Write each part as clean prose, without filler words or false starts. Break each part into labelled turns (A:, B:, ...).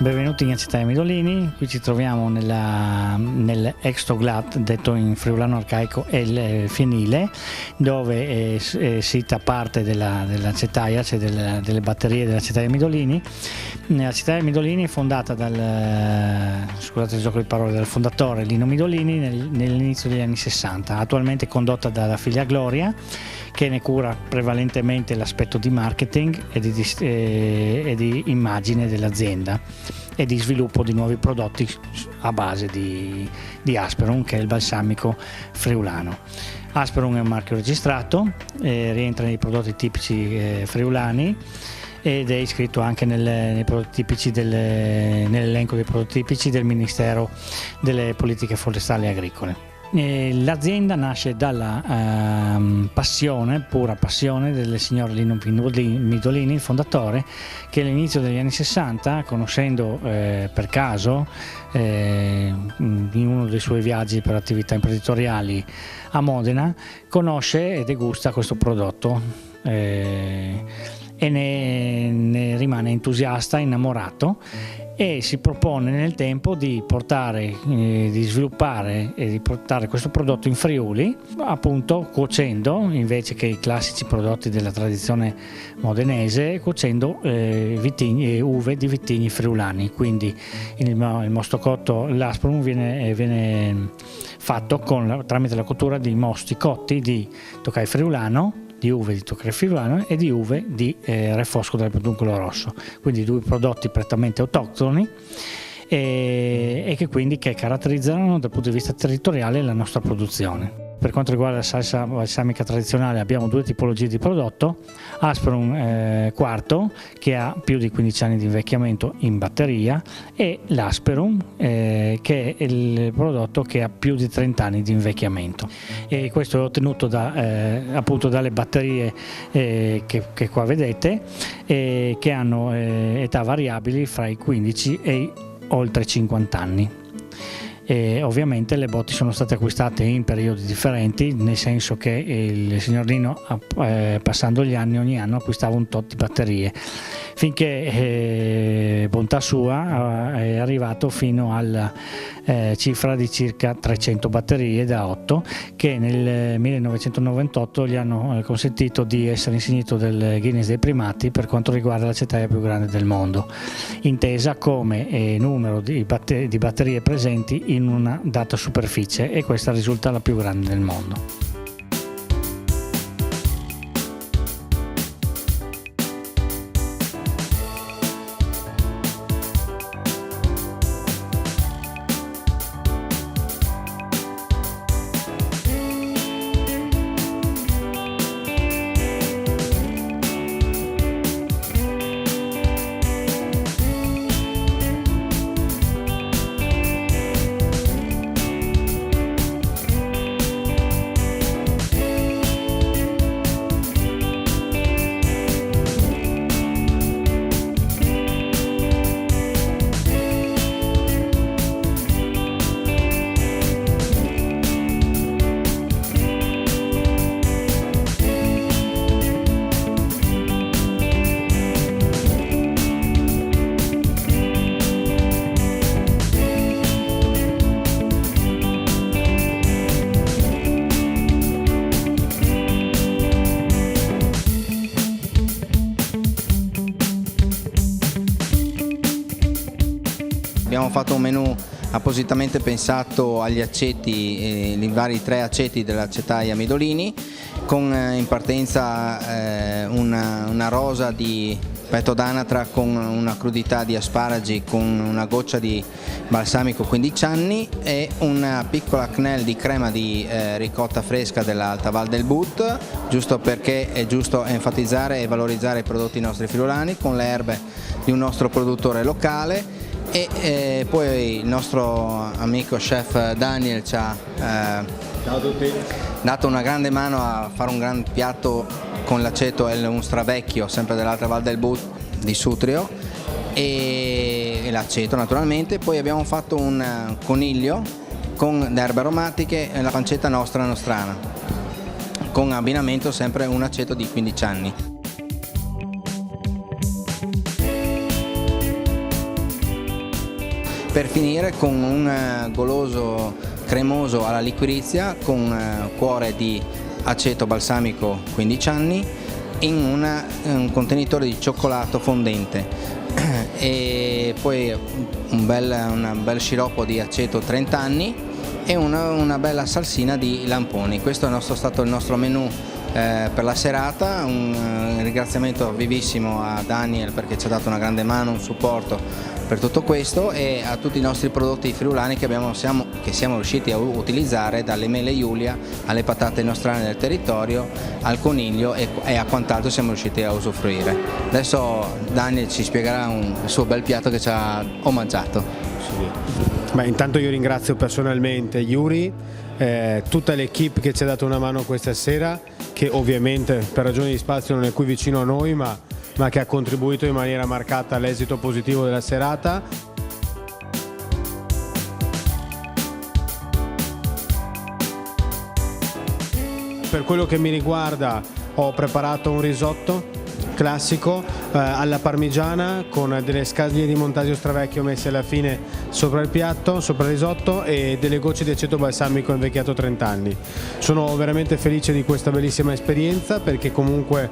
A: Benvenuti in Acetaia Midolini, qui ci troviamo nell'Extoglat, detto in friulano arcaico il fienile, dove è sita parte dell'acetaia, cioè delle batterie dell'Acetaia Midolini. L'Acetaia Midolini è fondata scusate il gioco di parole, dal fondatore Lino Midolini nell'inizio degli anni 60, attualmente condotta dalla figlia Gloria, che ne cura prevalentemente l'aspetto di marketing e di immagine dell'azienda e di sviluppo di nuovi prodotti a base di Asperum, che è il balsamico friulano. Asperum è un marchio registrato, rientra nei prodotti tipici friulani ed è iscritto anche nell'elenco dei prodotti tipici del Ministero delle Politiche Forestali e Agricole. L'azienda nasce dalla pura passione del signor Lino Midolini, il fondatore, che all'inizio degli anni 60, conoscendo per caso in uno dei suoi viaggi per attività imprenditoriali a Modena, conosce e degusta questo prodotto e ne rimane entusiasta, innamorato, e si propone nel tempo di sviluppare e di portare questo prodotto in Friuli, appunto cuocendo, invece che i classici prodotti della tradizione modenese, cuocendo uve di vitigni friulani. Quindi il mosto cotto, l'Asperum, viene fatto tramite la cottura di mosti cotti di Tokai friulano, di uve di Tokai friulano e di uve di Refosco del Peduncolo Rosso, quindi due prodotti prettamente autoctoni e che caratterizzano dal punto di vista territoriale la nostra produzione. Per quanto riguarda la salsa balsamica tradizionale, abbiamo due tipologie di prodotto: Asperum quarto, che ha più di 15 anni di invecchiamento in batteria, e l'Asperum che è il prodotto che ha più di 30 anni di invecchiamento, e questo è ottenuto appunto dalle batterie che qua vedete, che hanno età variabili fra i 15 e i oltre 50 anni. E ovviamente le botti sono state acquistate in periodi differenti, nel senso che il signor Lino, passando gli anni, ogni anno acquistava un tot di batterie, finché bontà sua è arrivato fino alla cifra di circa 300 batterie da 8, che nel 1998 gli hanno consentito di essere insignito del Guinness dei primati per quanto riguarda l'acetaia più grande del mondo, intesa come numero di batterie presenti in una data superficie, e questa risulta la più grande del mondo.
B: Abbiamo fatto un menù appositamente pensato agli aceti, i vari 3 aceti dell'Acetaia Midolini, con in partenza una rosa di petto d'anatra con una crudità di asparagi, con una goccia di balsamico 15 anni e una piccola quenelle di crema di ricotta fresca dell'Alta Val del But, giusto perché è giusto enfatizzare e valorizzare i prodotti nostri friulani con le erbe di un nostro produttore locale. E poi il nostro amico chef Daniel ci ha dato una grande mano a fare un gran piatto con l'aceto e un stravecchio, sempre dell'Alta Val del But di Sutrio, e l'aceto naturalmente. Poi abbiamo fatto un coniglio con erbe aromatiche e la pancetta nostra nostrana, con abbinamento sempre un aceto di 15 anni. per finire con un goloso cremoso alla liquirizia con cuore di aceto balsamico 15 anni in un contenitore di cioccolato fondente e poi un bel sciroppo di aceto 30 anni e una bella salsina di lamponi. Questo è stato il nostro menù per la serata. Un ringraziamento vivissimo a Daniel perché ci ha dato una grande mano, un supporto per tutto questo, e a tutti i nostri prodotti friulani che siamo riusciti a utilizzare, dalle mele Giulia alle patate nostrane del territorio al coniglio e a quant'altro siamo riusciti a usufruire. Adesso Daniel ci spiegherà il suo bel piatto che ci ha omaggiato.
C: Beh, intanto io ringrazio personalmente Yuri, tutta l'equipe che ci ha dato una mano questa sera, che ovviamente per ragioni di spazio non è qui vicino a noi, ma che ha contribuito in maniera marcata all'esito positivo della serata. Per quello che mi riguarda ho preparato un risotto classico alla parmigiana con delle scaglie di Montasio Stravecchio messe alla fine sopra il piatto, sopra il risotto, e delle gocce di aceto balsamico invecchiato 30 anni. Sono veramente felice di questa bellissima esperienza, perché comunque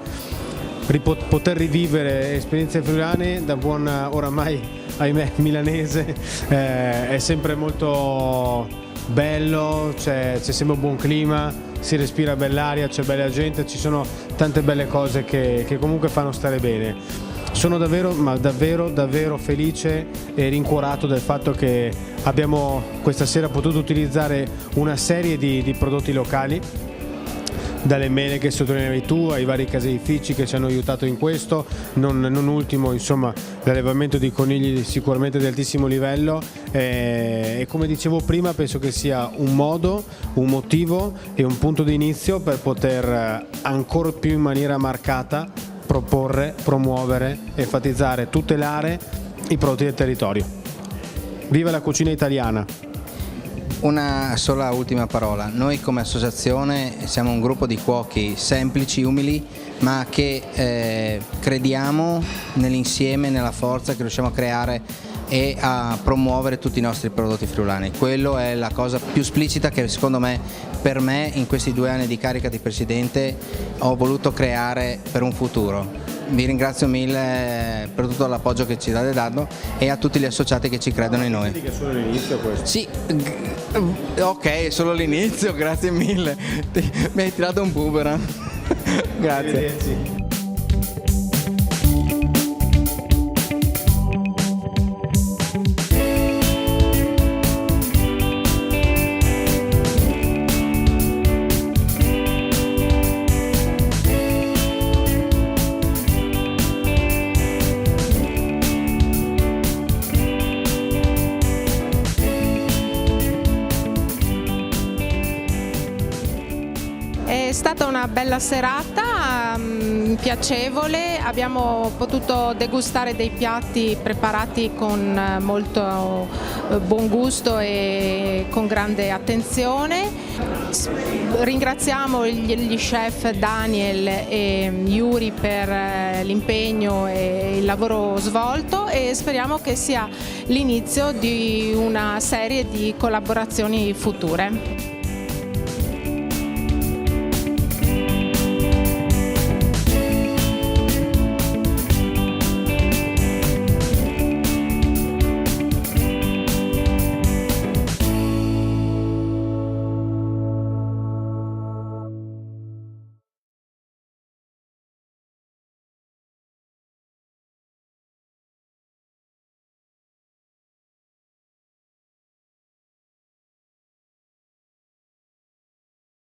C: poter rivivere esperienze friulane da buon oramai, ahimè, milanese è sempre molto bello, c'è sempre un buon clima, si respira bell'aria, c'è bella gente, ci sono tante belle cose che comunque fanno stare bene. Sono davvero felice e rincuorato del fatto che abbiamo questa sera potuto utilizzare una serie di prodotti locali, dalle mele che sottolineavi tu ai vari caseifici che ci hanno aiutato in questo, non ultimo insomma l'allevamento di conigli sicuramente di altissimo livello, e come dicevo prima penso che sia un modo, un motivo e un punto di inizio per poter ancora più in maniera marcata proporre, promuovere, enfatizzare, tutelare i prodotti del territorio. Viva la cucina italiana!
B: Una sola ultima parola: noi come associazione siamo un gruppo di cuochi semplici, umili, ma che crediamo nell'insieme, nella forza che riusciamo a creare e a promuovere tutti i nostri prodotti friulani. Quello è la cosa più esplicita che secondo me, per me, in questi 2 anni di carica di presidente ho voluto creare per un futuro. Vi ringrazio mille per tutto l'appoggio che ci state dando e a tutti gli associati che ci credono in noi.
C: Che è solo l'inizio questo?
B: Sì, ok, è solo l'inizio, grazie mille. Mi hai tirato un boomerang. Grazie.
D: È stata una bella serata, piacevole, abbiamo potuto degustare dei piatti preparati con molto buon gusto e con grande attenzione. Ringraziamo gli chef Daniel e Yuri per l'impegno e il lavoro svolto, e speriamo che sia l'inizio di una serie di collaborazioni future.